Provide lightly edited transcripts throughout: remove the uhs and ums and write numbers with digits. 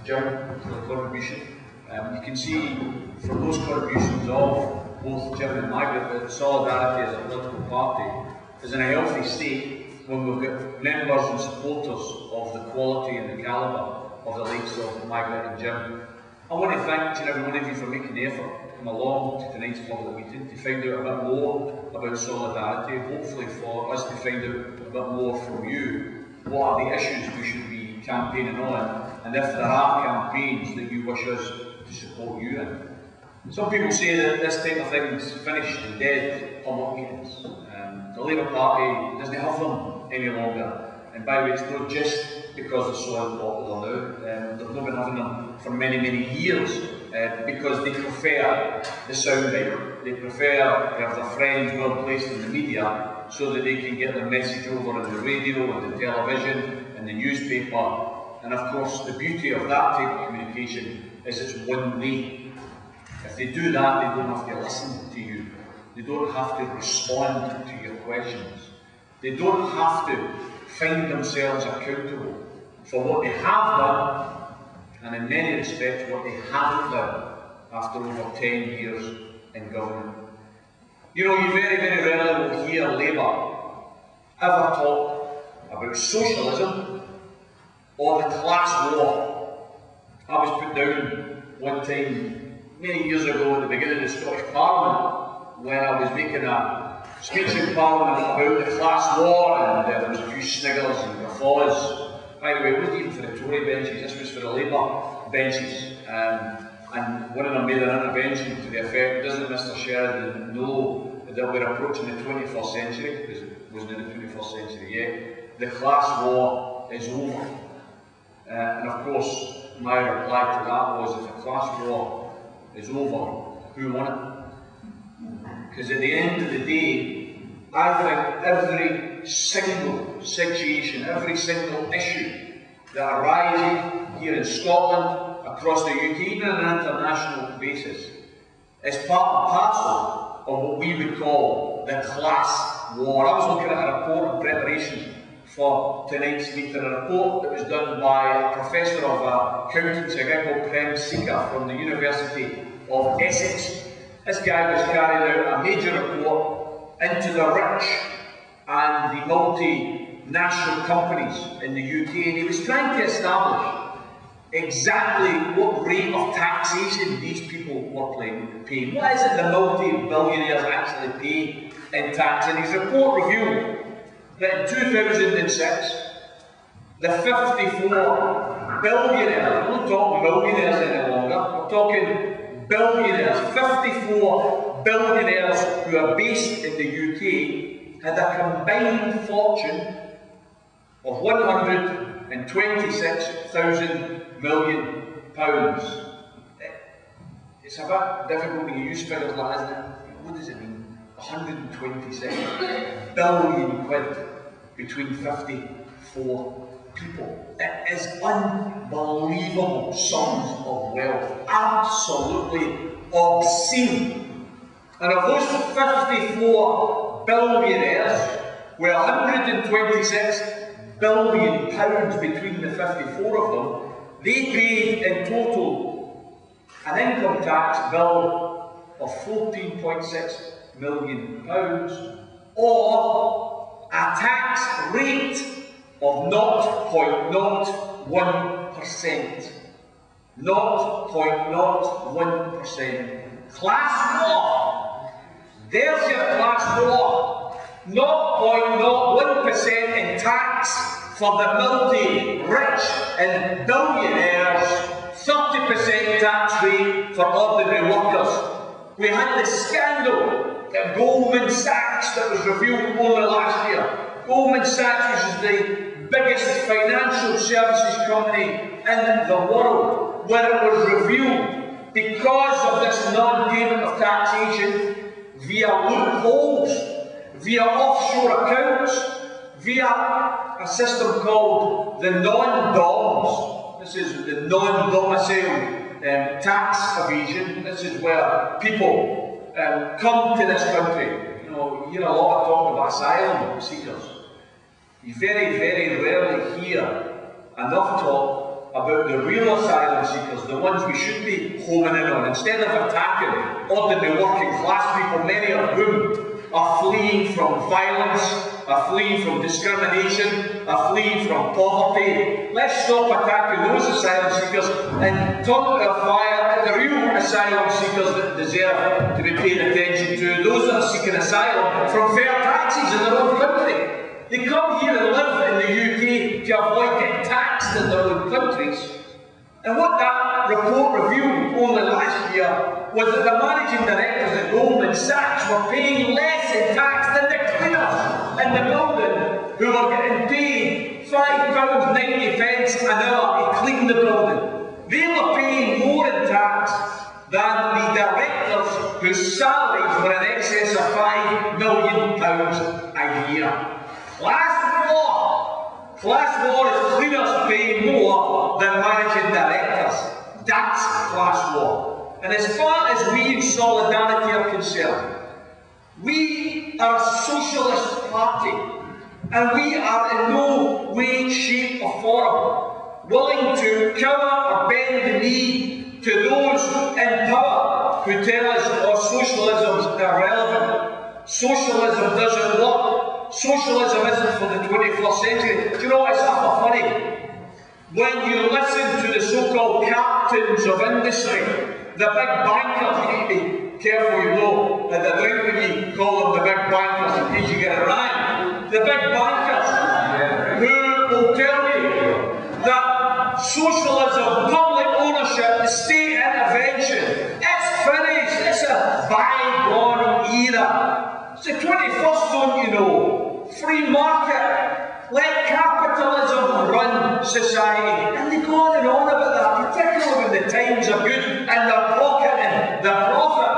Jim, for the contribution. You can see from those contributions of both Jim and Margaret that Solidarity as a political party is in a healthy state when we've got members and supporters of the quality and the calibre of the likes of Margaret and Jim. I want to thank each and every one of you for making the effort to come along to tonight's public meeting to find out a bit more about Solidarity, hopefully for us to find out a bit more from you what are the issues we should be campaigning on, and if there are campaigns that you wish us to support you in. Some people say that this type of thing is finished and dead public meetings. The Labour Party doesn't have them any longer. And by the way, it's not just because they're so unpopular now. They've not been having them for many, many years because they prefer the soundbite. They prefer to have their friends well placed in the media so that they can get their message over on the radio and the television and the newspaper. And of course, the beauty of that type of communication is it's one way. If they do that, they don't have to listen to you. They don't have to respond to your questions. They don't have to find themselves accountable for what they have done, and in many respects what they haven't done after over 10 years in government. You know, you very, very rarely will hear Labour ever talk about socialism or the class war. I was put down one time, many years ago at the beginning of the Scottish Parliament, when I was making a speech in Parliament about the class war, and there was a few sniggers and guffaws. By the way, it wasn't even for the Tory benches, this was for the Labour benches. And one of them made an intervention to the effect, doesn't Mr Sheridan know that we're approaching the 21st century, because it wasn't in the 21st century yet, the class war is over. And of course, my reply to that was, if the class war is over, who won it? Because at the end of the day, I think every single situation, every single issue that arises here in Scotland, across the UK, even on an international basis, is part and parcel of what we would call the class war. I was looking at a report in preparation for tonight's meeting, a report that was done by a professor of accountancy, a guy called Prem Sika from the University of Essex. This guy was carrying out a major report into the rich and the multinational companies in the UK, and he was trying to establish exactly what rate of taxation these people were paying. What is it the multi-billionaires actually pay in tax? And his report revealed that in 2006, the 54 billionaires, we're not talking millionaires any longer, we're talking billionaires, 54 billionaires who are based in the UK had a combined fortune of £126,000 million. It's a bit difficult when you use figures like that, isn't it? What does it mean? 126 billion quid between 54 people. It is unbelievable sums of wealth, absolutely obscene. And of those 54 billionaires, where 126 billion pounds between the 54 of them, they paid in total an income tax bill of £14.6 million, or a tax rate of 0.01%. 0.01%. Class war. There's your class war. 0.01% in tax for the multi-rich and billionaires. 30% tax rate for ordinary workers. We had the scandal at Goldman Sachs that was revealed only last year. Goldman Sachs, which is the biggest financial services company in the world, where it was revealed because of this non-payment of taxation via loopholes, via offshore accounts, via a system called the non-DOMS. This is the non-domicile tax evasion. This is where people come to this country. You know, you hear a lot of talk about asylum seekers. You very, very rarely hear enough talk about the real asylum seekers, the ones we should be homing in on, instead of attacking ordinary working class people, many of whom are fleeing from violence, are fleeing from discrimination, are fleeing from poverty. Let's stop attacking those asylum seekers and turn our fire at the real asylum seekers that deserve to be paid attention to, those that are seeking asylum from fair taxes in their own country. They come here and live in the UK to avoid getting taxed in their own countries. And what that report revealed only last year was that the managing directors at Goldman Sachs were paying less in tax than the cleaners in the building, who were getting paid £5.90 an hour to clean the building. They were paying more in tax than the directors whose salaries were in excess of £5 million a year. Class war is cleaners paying more than managing directors. That's class war. And as far as we in Solidarity are concerned, we are a socialist party, and we are in no way, shape or form willing to cover or bend the knee to those in power who tell us, oh, socialism is irrelevant, socialism doesn't work, socialism isn't for the 21st century. Do you know what's awful funny? When you listen to the so-called captains of industry, the big bankers, you need to be careful, you know, at the drink when you call them the big bankers in case you get it right. The big bankers who will tell you that socialism, public ownership, the state intervention, it's finished, it's a bygone era. It's the 21st, don't you know? Free market, let capitalism run society. And they go on and on about that, particularly when the times are good and they're pocketing the profit.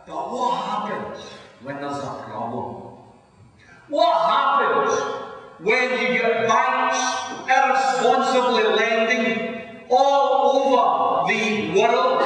But what happens when there's a problem? What happens when you get banks irresponsibly lending all over the world,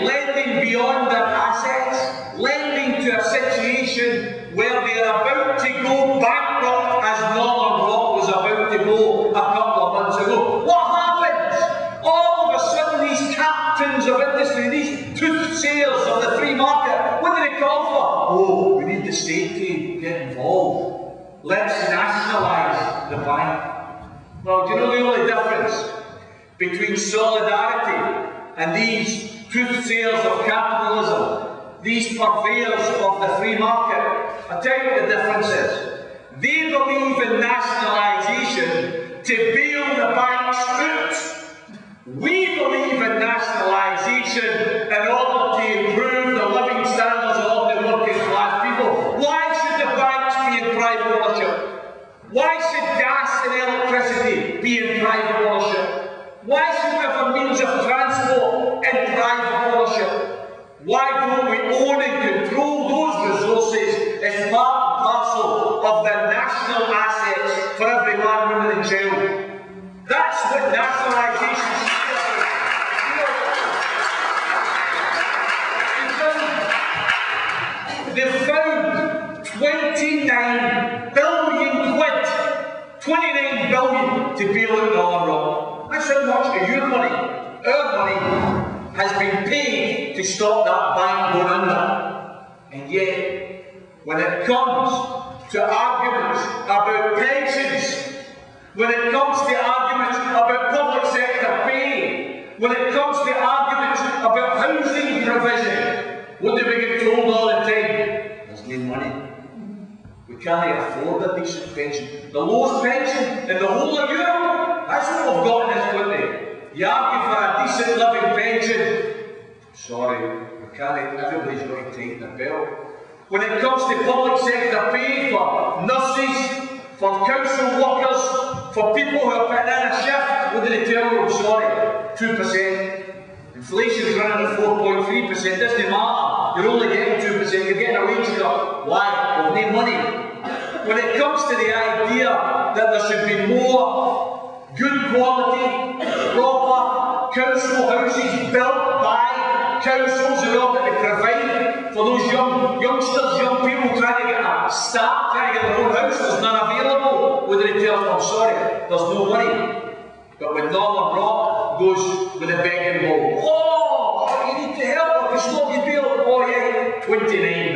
lending beyond their assets, lending to a situation where they are about to go bankrupt as Northern Rock was about to go a couple of months ago? What happens? All of a sudden these captains of industry, these toothsayers of the free market, what do they call for? Oh, we need the state to get involved. Let's nationalise the bank. Well, do you know the only difference between Solidarity and these toothsayers of capitalism, these purveyors of the free market? I'll tell you what the difference is. They believe in nationalisation to bail the banks out. We believe in nationalisation in order to improve the living standards of ordinary working class people. Why should the banks be in private ownership? Why should gas and electricity be in private ownership? Why should we have a means of transport in private ownership? Why don't we own and control those resources as part and parcel of the national assets for every man, woman and child? That's what nationalisation is. They've found 29 billion quid, 29 billion to bail out Northern Rock. That's how much of your money, our money, has been paid to stop that bank going under. And yet, when it comes to arguments about pensions, when it comes to arguments about public sector pay, when it comes to arguments about housing provision, what do we get told all the time? There's no money. We can't afford a decent pension. The lowest pension in the whole of Europe, that's what we've got in this country. You argue for a decent living pension. Sorry, we can't. Everybody's got to tighten their belt. When it comes to public sector pay for nurses, for council workers, for people who are putting in a shift, what do they tell them? Sorry, 2%. Inflation's running at 4.3%, doesn't matter. You're only getting 2%, you're getting a wage cut. Why? We've no money. When it comes to the idea that there should be more good quality, proper council houses built by councils in order to provide for those youngsters, young people trying to get a start, trying to get their own house, there's none available. What do they tell them? I'm sorry, there's no money. But when Northern Rock goes with a begging bowl, oh, you need to help, I can stop your bill, oh yeah, 29